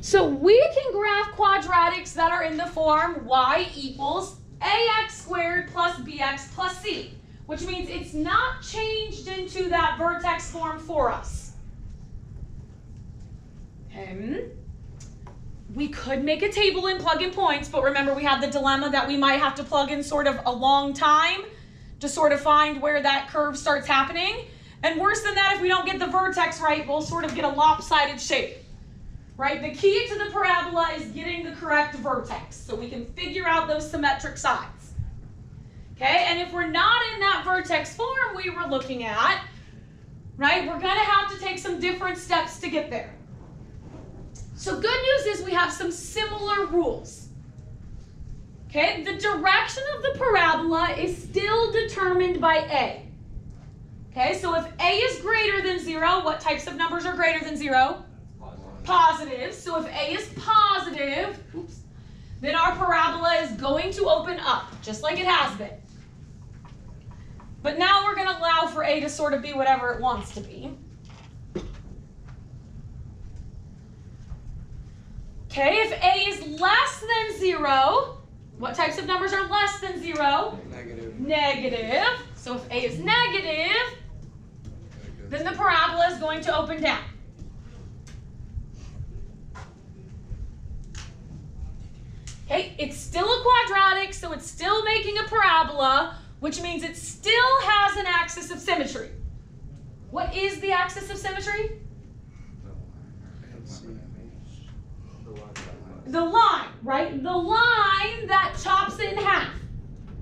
So we can graph quadratics that are in the form y equals ax squared plus bx plus c, which means it's not changed into that vertex form for us. Okay. We could make a table and plug in points, but remember we have the dilemma that we might have to plug in sort of a long time to sort of find where that curve starts happening. And worse than that, if we don't get the vertex right, we'll sort of get a lopsided shape. Right? The key to the parabola is getting the correct vertex, so we can figure out those symmetric sides. Okay, and if we're not in that vertex form we were looking at, right, we're going to have to take some different steps to get there. So good news is we have some similar rules. Okay, the direction of the parabola is still determined by A. Okay, so if A is greater than 0, what types of numbers are greater than 0? Positive. So if A is positive, then our parabola is going to open up, just like it has been. But now we're going to allow for A to sort of be whatever it wants to be. Okay, if A is less than 0, what types of numbers are less than 0? Negative. Negative. So if A is negative, then the parabola is going to open down. Okay, it's still a quadratic, so it's still making a parabola, which means it still has an axis of symmetry. What is the axis of symmetry? The line, right? The line that chops it in half.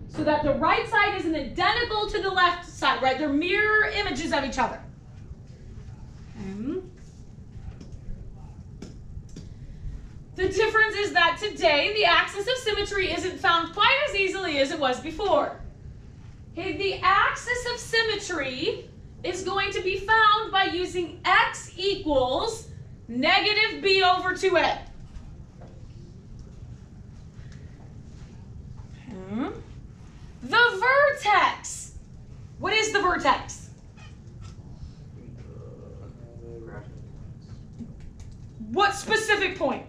So that the right side isn't identical to the left side, right? They're mirror images of each other. The difference is that today the axis of symmetry isn't found quite as easily as it was before. Okay, the axis of symmetry is going to be found by using x equals negative b over 2a. The vertex. What is the vertex? What specific point?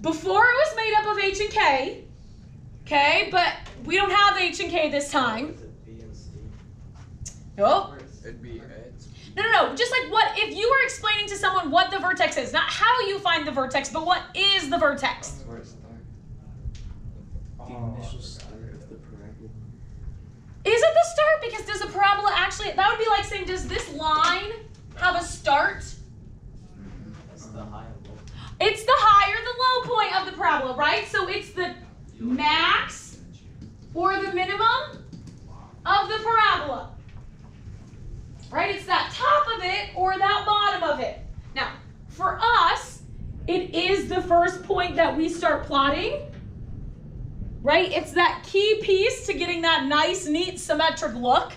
Before it was made up of h and k, okay, but we don't have h and k this time. No. It'd be Ed's. No. Just like what, if you were explaining to someone what the vertex is, not how you find the vertex, but what is the vertex? Where it starts. The initial start of the parabola. Is it the start? Because does a parabola actually, that would be like saying, does this line have a start? It's the high and low. It's the high or the low point of the parabola, right? So it's the max or the minimum of the parabola. Right? It's that top of it or that bottom of it. Now, for us, it is the first point that we start plotting. Right? It's that key piece to getting that nice, neat, symmetric look.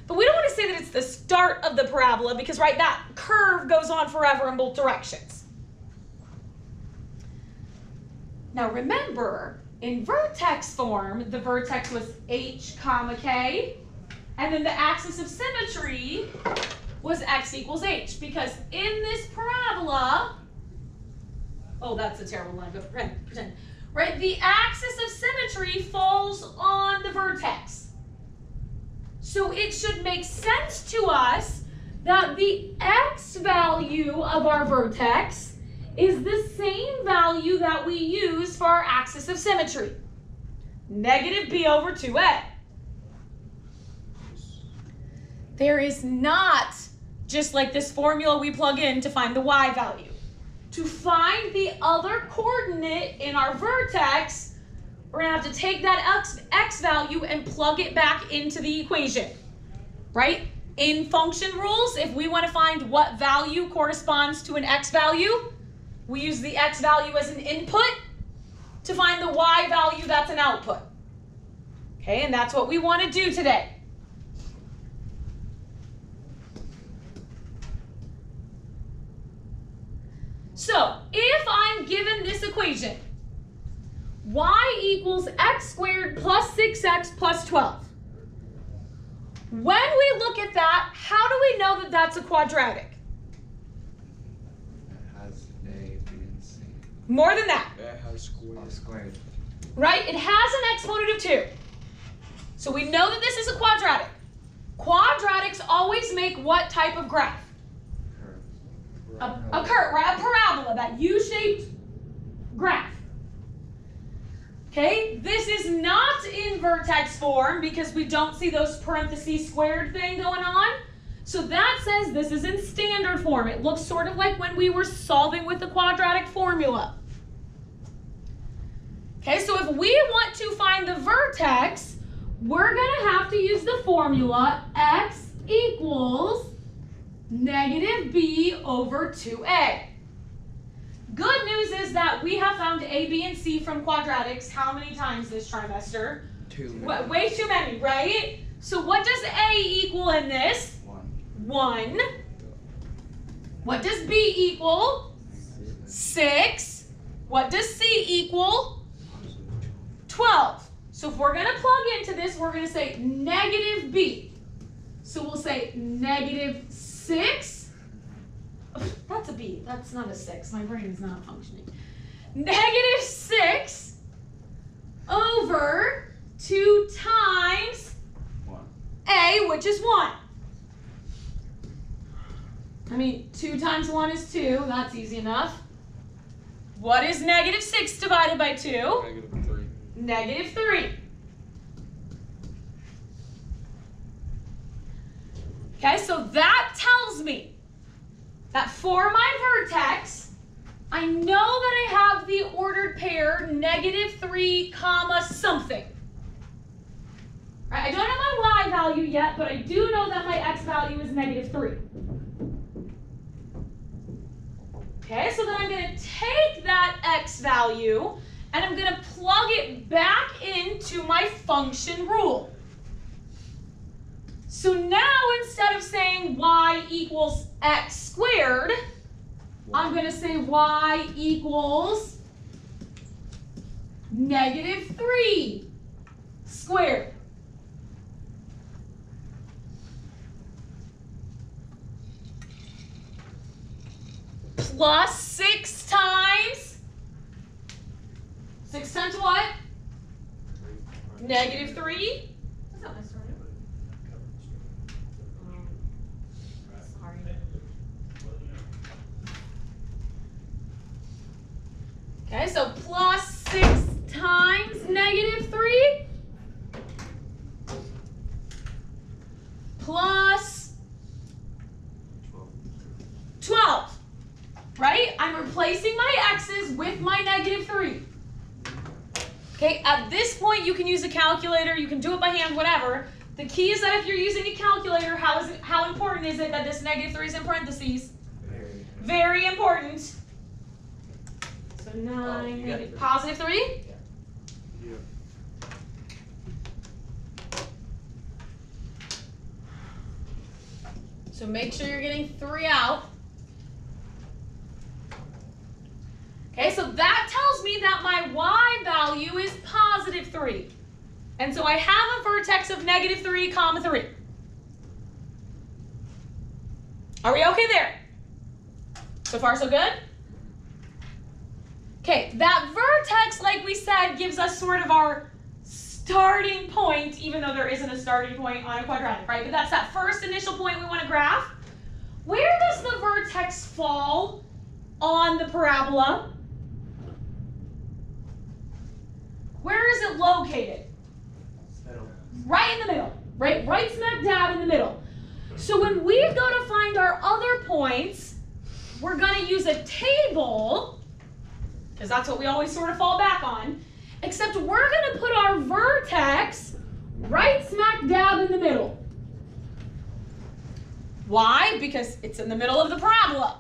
But we don't want to say that it's the start of the parabola because, right, that curve goes on forever in both directions. Now remember, in vertex form, the vertex was h comma k, and then the axis of symmetry was x equals h, because in this parabola, oh, that's a terrible line, but pretend. Right, the axis of symmetry falls on the vertex. So it should make sense to us that the x value of our vertex is the same value that we use for our axis of symmetry. Negative b over 2a. There is not just like this formula we plug in to find the y value. To find the other coordinate in our vertex, we're going to have to take that x value and plug it back into the equation, right? In function rules, if we want to find what value corresponds to an x value, we use the x value as an input to find the y value that's an output. Okay, and that's what we want to do today. So, if I'm given this equation, y equals x squared plus 6x plus 12. When we look at that, how do we know that that's a quadratic? More than that. That has squared. Right? It has an exponent of 2. So we know that this is a quadratic. Quadratics always make what type of graph? A curve, right? A parabola, that U-shaped graph. Okay, this is not in vertex form because we don't see those parentheses squared thing going on. So that says this is in standard form. It looks sort of like when we were solving with the quadratic formula. Okay, so if we want to find the vertex, we're going to have to use the formula x equals negative b over 2a. Good news is that we have found a, b, and c from quadratics how many times this trimester? 2. Way too many, right? So what does a equal in this? 1. What does b equal? 6. What does c equal? 12. So if we're going to plug into this, we're going to say negative b. So we'll say negative 6. That's a b. That's not a 6. My brain is not functioning. Negative 6 over 2 times 1. a, which is 1. I mean, 2 times 1 is 2. That's easy enough. What is negative 6 divided by 2? Negative 3. Negative 3. Okay, so that tells me that for my vertex, I know that I have the ordered pair negative 3 comma something. Right? I don't have my y value yet, but I do know that my x value is negative 3. Okay, so then I'm going to take that x value and I'm going to plug it back into my function rule. So now instead of saying y equals x squared, I'm going to say y equals negative 3 squared. Plus 6 times. 6 times what? Negative 3. That's not necessarily. Sorry. Okay, so plus 6 times negative 3 plus 12. Right? I'm replacing my x's with my negative 3. Okay, at this point you can use a calculator, you can do it by hand, whatever. The key is that if you're using a calculator, how important is it that this negative 3 is in parentheses? Very important. So 9, positive 3? Yeah. So make sure you're getting 3 out. Okay, so that tells me that my y value is positive 3. And so I have a vertex of negative 3 comma 3. Are we okay there? So far, so good? Okay, that vertex, like we said, gives us sort of our starting point, even though there isn't a starting point on a quadratic, right? But that's that first initial point we want to graph. Where does the vertex fall on the parabola? Where is it located? Middle. Right in the middle, right? Right smack dab in the middle. So when we go to find our other points, we're going to use a table, because that's what we always sort of fall back on, except we're going to put our vertex right smack dab in the middle. Why? Because it's in the middle of the parabola.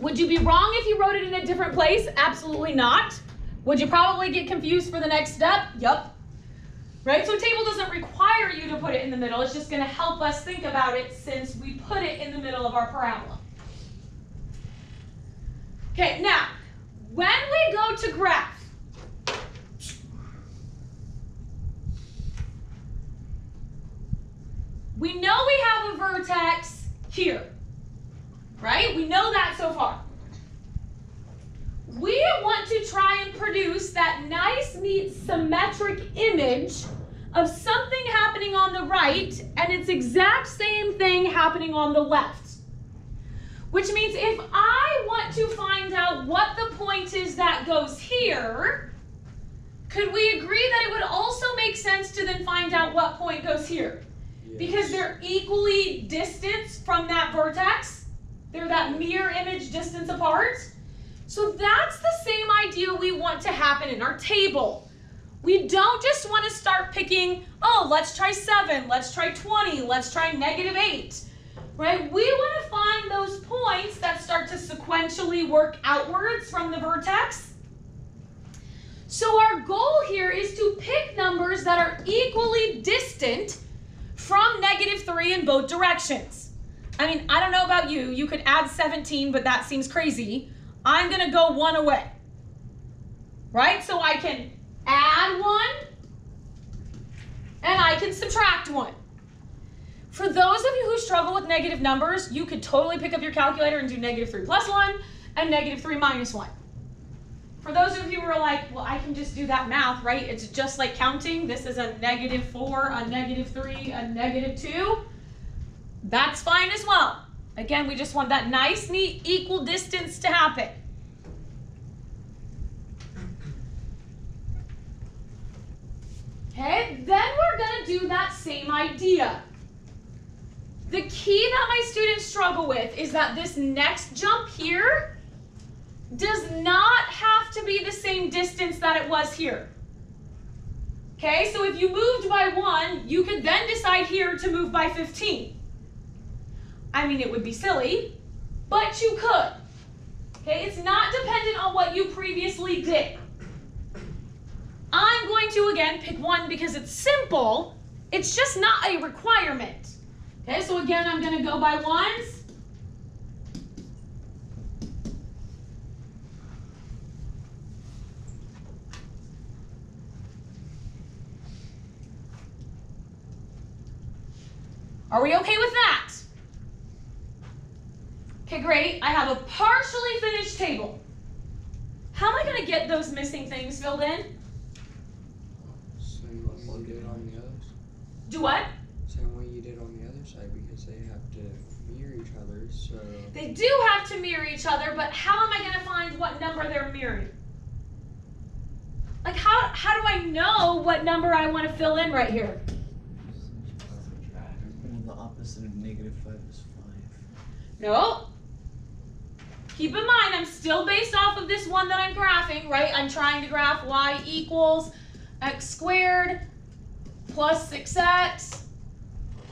Would you be wrong if you wrote it in a different place? Absolutely not. Would you probably get confused for the next step? Yup. Right? So a table doesn't require you to put it in the middle. It's just going to help us think about it since we put it in the middle of our parabola. Okay, now, when we go to graph, we know we have a vertex here. right? We know that so far. We want to try and produce that nice, neat, symmetric image of something happening on the right and its exact same thing happening on the left. Which means if I want to find out what the point is that goes here, could we agree that it would also make sense to then find out what point goes here? Yes. Because they're equally distanced from that vertex. They're that mirror image distance apart. So that's the same idea we want to happen in our table. We don't just want to start picking, oh, let's try 7, let's try 20, let's try -8. Right? We want to find those points that start to sequentially work outwards from the vertex. So our goal here is to pick numbers that are equally distant from -3 in both directions. I mean, I don't know about you. You could add 17, but that seems crazy. I'm going to go 1 away. Right? So I can add 1 and I can subtract 1. For those of you who struggle with negative numbers, you could totally pick up your calculator and do -3 + 1 and -3 - 1. For those of you who are like, well, I can just do that math, right? It's just like counting. This is a -4, a -3, a -2. That's fine as well. Again, we just want that nice, neat, equal distance to happen. Okay, then we're going to do that same idea. The key that my students struggle with is that this next jump here does not have to be the same distance that it was here. Okay, so if you moved by 1, you could then decide here to move by 15. I mean, it would be silly, but you could. Okay, it's not dependent on what you previously did. I'm going to, again, pick 1 because it's simple. It's just not a requirement. Okay, so again, I'm going to go by 1s. Are we okay with that? Okay, great. I have a partially finished table. How am I going to get those missing things filled in? Same way you did on the others. Do what? Same way you did on the other side, because they have to mirror each other, so... They do have to mirror each other, but how am I going to find what number they're mirroring? Like, how do I know what number I want to fill in right here? And the opposite of -5 is 5. No. Keep in mind, I'm still based off of this one that I'm graphing, right? I'm trying to graph y equals x squared plus 6x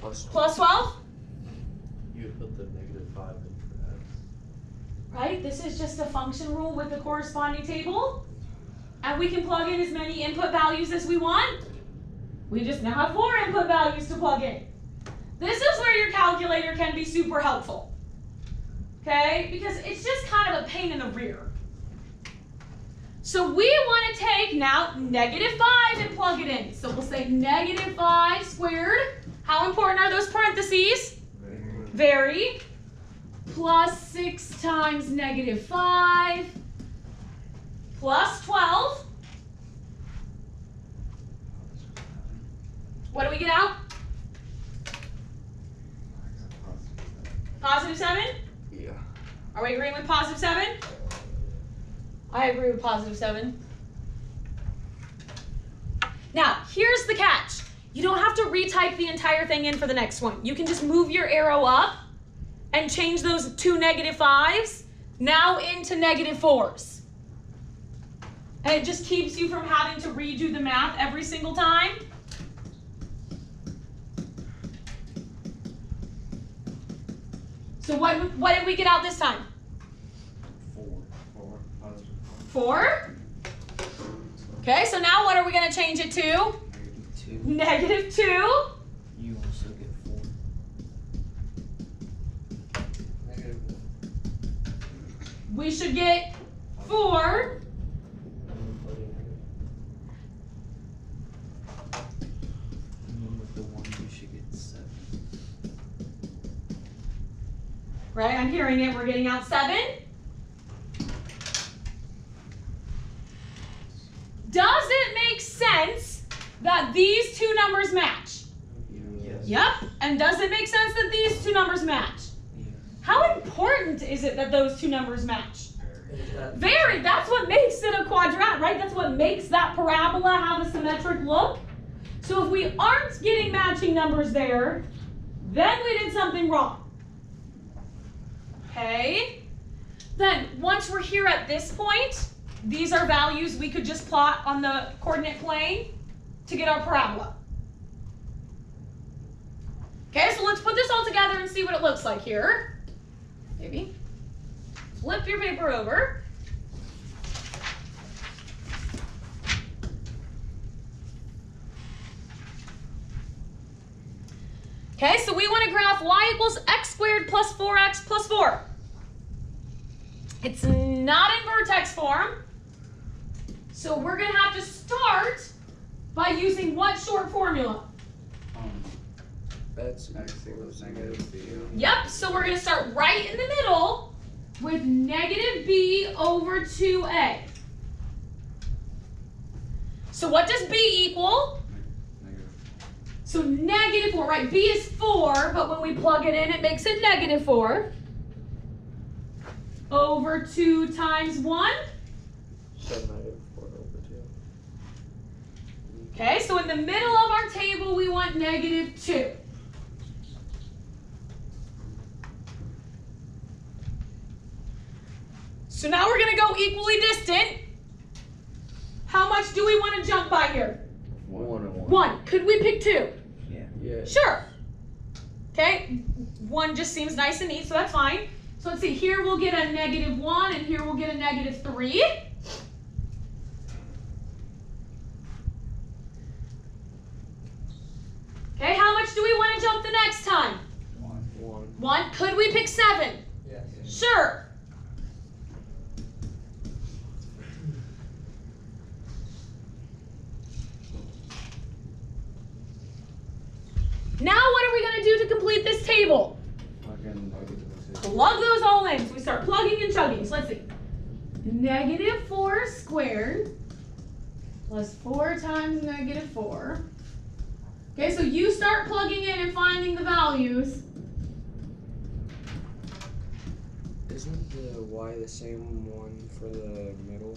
plus 12. You would put the -5 in for x. Right? This is just a function rule with the corresponding table. And we can plug in as many input values as we want. We just now have 4 input values to plug in. This is where your calculator can be super helpful. Okay? Because it's just kind of a pain in the rear. So we want to take now -5 and plug it in. So we'll say -5 squared. How important are those parentheses? Very. Plus 6 times -5 plus 12. What do we get out? +7? Yeah. Are we agreeing with +7? I agree with +7. Now, here's the catch. You don't have to retype the entire thing in for the next one. You can just move your arrow up and change those 2 -5s now into -4s. And it just keeps you from having to redo the math every single time. So what did we get out this time? 4. 4? Okay, so now what are we going to change it to? -2. -2. You also get 4. -1. We should get 4. And then with the 1, you should get 7. right? I'm hearing it. We're getting out 7. Does it make sense that these two numbers match? Yes. Yep. And does it make sense that these two numbers match? How important is it that those two numbers match? Very. That's what makes it a quadratic, right? That's what makes that parabola have a symmetric look. So if we aren't getting matching numbers there, then we did something wrong. Okay? Then once we're here at this point, these are values we could just plot on the coordinate plane to get our parabola. Okay, so let's put this all together and see what it looks like here. Maybe. Flip your paper over. Okay, so we want to graph y equals x squared plus 4x plus 4. It's not in vertex form, so we're going to have to start by using what short formula? That's X equals negative b. Yep, so we're going to start right in the middle with negative b over 2a. So what does b equal? Negative. So negative 4, right? B is 4, but when we plug it in, it makes it negative 4. Over 2 times 1. So negative 4 over 2. Okay, so in the middle of our table, we want negative 2. So now we're going to go equally distant. How much do we want to jump by here? 1 and 1. 1. Could we pick 2? yeah. Sure. Okay, 1 just seems nice and neat, so that's fine. So let's see, here we'll get a negative 1, and here we'll get a negative 3. Okay, how much do we want to jump the next time? 1. 1. Could we pick 7? Yes. Sure. Now what are we going to do to complete this table? Plug those all in. So we start plugging and chugging. So let's see. Negative 4 squared plus 4 times negative 4. Okay, so you start plugging in and finding the values. Isn't the y the same one for the middle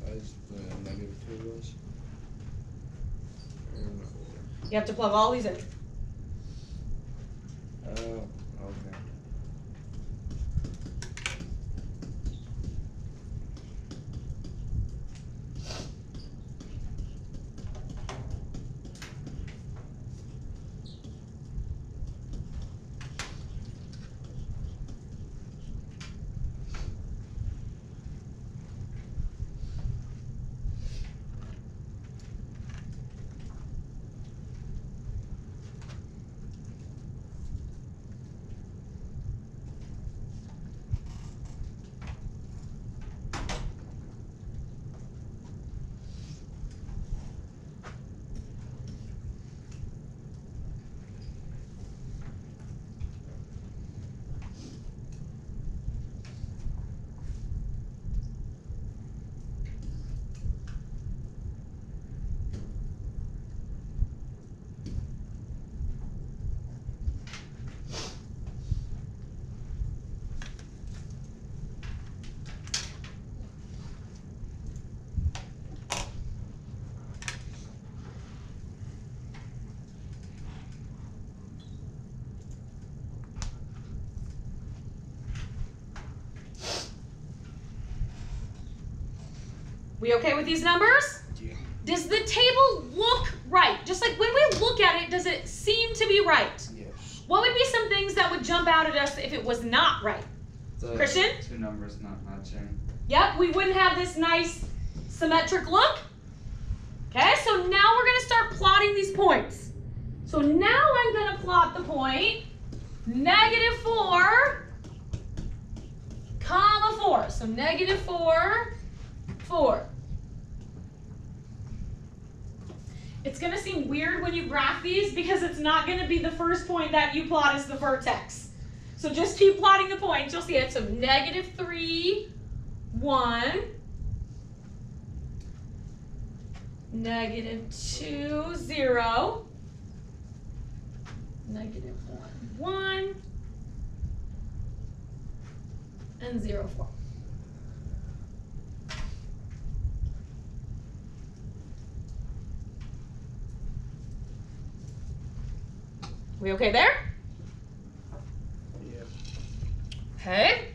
as the negative 2 was? Or no? You have to plug all these in. Oh, okay. We okay with these numbers? Yeah. Does the table look right? Just like when we look at it, does it seem to be right? Yes. What would be some things that would jump out at us if it was not right? Christian? 2 numbers not matching. Yep, we wouldn't have this nice symmetric look. Okay, so now we're going to start plotting these points. So now I'm going to plot the point negative 4, comma 4. So negative 4, 4. It's going to seem weird when you graph these because it's not going to be the first point that you plot as the vertex. So just keep plotting the points. You'll see it. So -3, 1. -2, 0. -1, 1. And 0, 4. We okay there? Yep. Okay.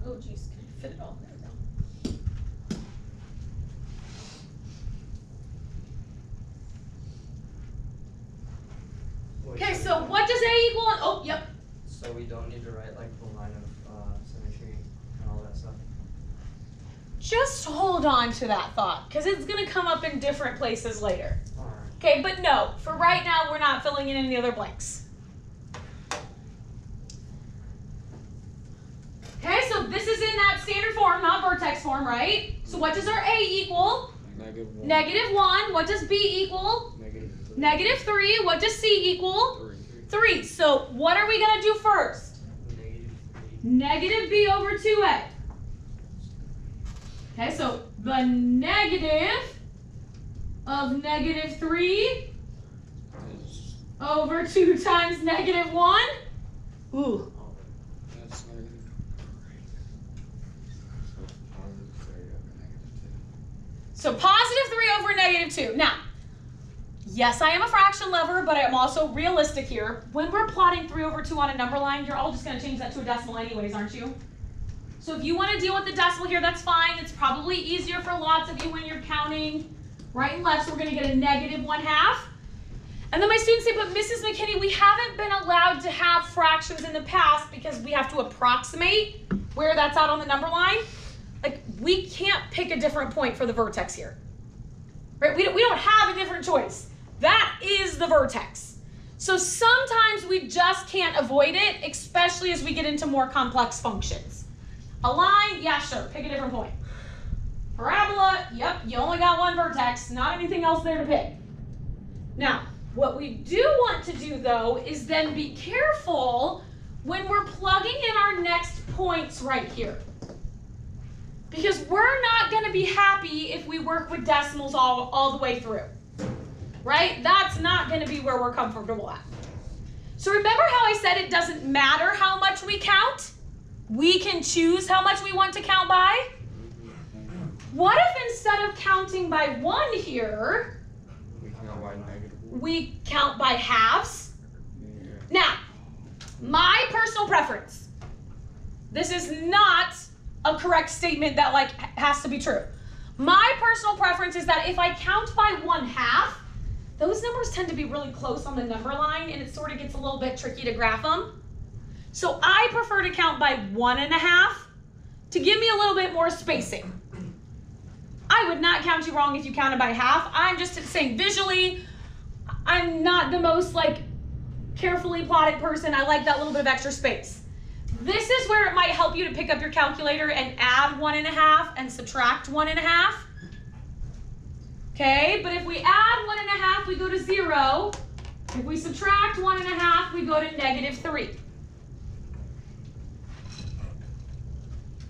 Oh geez, can I fit it all? There we go. Okay, so what does A equal? Oh, yep. So we don't need to write like the line of symmetry and all that stuff. Just hold on to that thought, because it's going to come up in different places later. Alright. Okay, but no, for right now, we're not filling in any other blanks. Okay, so this is in that standard form, not vertex form, right? So what does our A equal? -1. -1. What does B equal? -3. -3. What does C equal? 3. 3. So what are we going to do first? -3. -B over 2A. Okay, so the negative of -3 over 2 times -1. Ooh. That's negative. So +3 over -2. Now, yes, I am a fraction lover, but I'm also realistic here. When we're plotting 3 over 2 on a number line, you're all just going to change that to a decimal anyways, aren't you? So if you want to deal with the decimal here, that's fine. It's probably easier for lots of you when you're counting right and left, so we're going to get a -1/2. And then my students say, but Mrs. McKinney, we haven't been allowed to have fractions in the past because we have to approximate where that's out on the number line. Like, we can't pick a different point for the vertex here. Right? We don't have a different choice. That is the vertex. So sometimes we just can't avoid it, especially as we get into more complex functions. A line, yeah, sure, pick a different point. Parabola, yep, you only got one vertex, not anything else there to pick. Now, what we do want to do, though, is then be careful when we're plugging in our next points right here. Because we're not going to be happy if we work with decimals all the way through. Right? That's not going to be where we're comfortable at. So remember how I said it doesn't matter how much we count? We can choose how much we want to count by? What if instead of counting by 1 here, we count by halves? Yeah. Now, my personal preference, this is not a correct statement that like has to be true. My personal preference is that if I count by 1/2, those numbers tend to be really close on the number line and it sort of gets a little bit tricky to graph them. So I prefer to count by 1.5 to give me a little bit more spacing. I would not count you wrong if you counted by half. I'm just saying visually, I'm not the most like carefully plotted person. I like that little bit of extra space. This is where it might help you to pick up your calculator and add 1.5 and subtract 1.5. Okay, but if we add 1.5, we go to 0. If we subtract 1.5, we go to -3.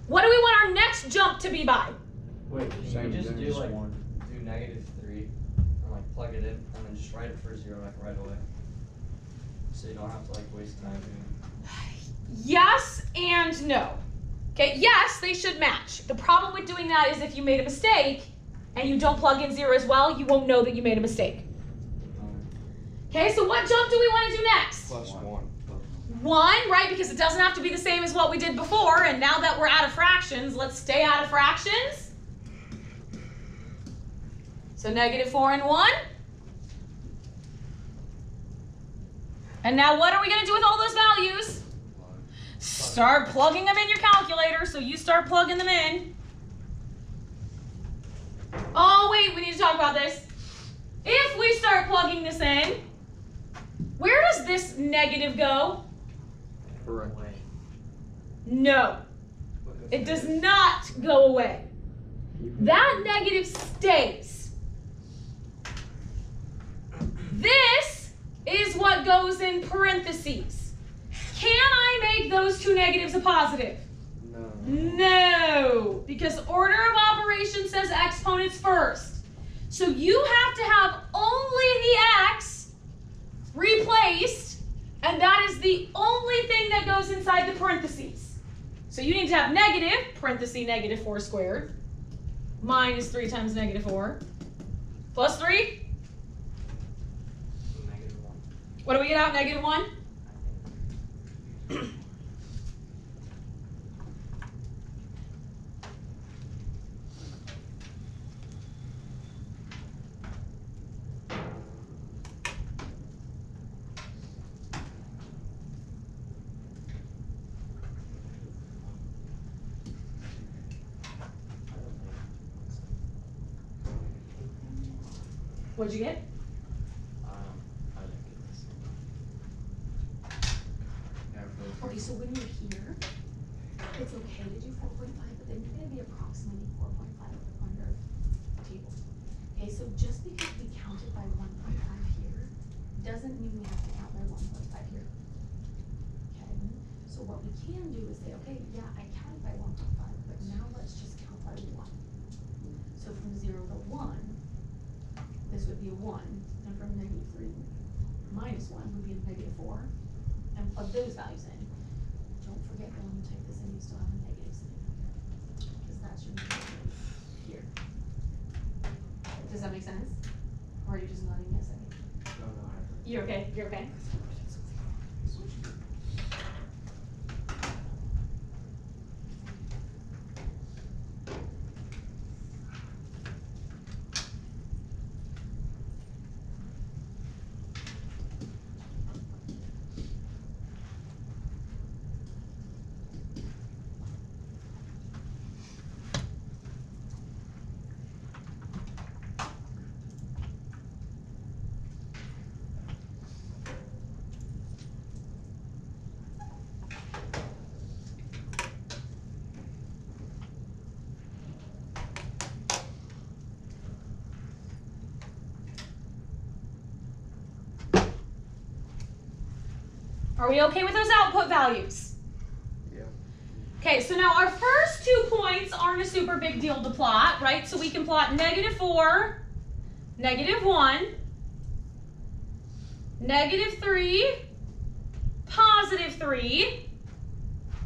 What do we want our next jump to be by? Wait, can Same we just thing do as like one. do -3 and like plug it in and then just write it for 0 like right away? So you don't have to like waste time doing Yes and no. Okay, yes, they should match. The problem with doing that is if you made a mistake and you don't plug in 0 as well, you won't know that you made a mistake. Okay, so what jump do we want to do next? +1. 1, right? Because it doesn't have to be the same as what we did before, and now that we're out of fractions, let's stay out of fractions. So -4 and 1. And now what are we going to do with all those values? Start plugging them in your calculator, so you start plugging them in. Oh, wait, we need to talk about this. If we start plugging this in, where does this negative go? Correct. away. No, it does not go away. That negative stays. This is what goes in parentheses. Can I make those two negatives a positive? No. No, because order of operations says exponents first. So you have to have only the x replaced, and that is the only thing that goes inside the parentheses. So you need to have negative, parenthesis negative 4 squared, minus 3 times negative 4, plus 3. -1. What do we get out? Negative 1? What'd you get? I didn't get this. Okay, so when you're here, it's okay to do 4.5, but then you're going to be approximating 4.5 under the table. Okay, so just because we counted by 1.5 here, doesn't mean we have to count by 1.5 here. Okay, so what we can do is say, okay, yeah, I counted by 1.5, but now let's just count by 1. So from 0 to 1, this would be a 1, and from negative 3 minus 1 would be a negative 4, and plug those values in. Don't forget that when you type this in, you still have a negative sitting up here, because that's your negative here. Does that make sense? Or are you just nodding yes at me? No, no, I haven't. You're okay, you're okay. Are we okay with those output values? Yeah. Okay, so now our first 2 points aren't a super big deal to plot, right? So we can plot negative 4, negative 1, negative 3, positive 3.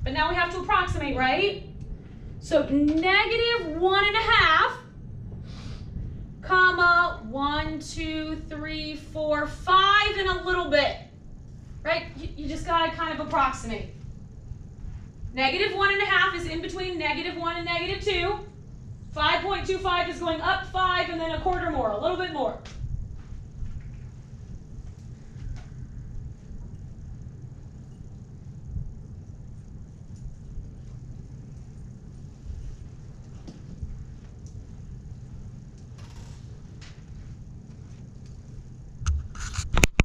But now we have to approximate, right? So negative 1.5, comma, 1, 2, 3, 4, 5, and a little bit. Right? You just gotta kind of approximate. Negative 1.5 is in between negative 1 and negative 2. 5.25 is going up 5 and then a quarter more, a little bit more.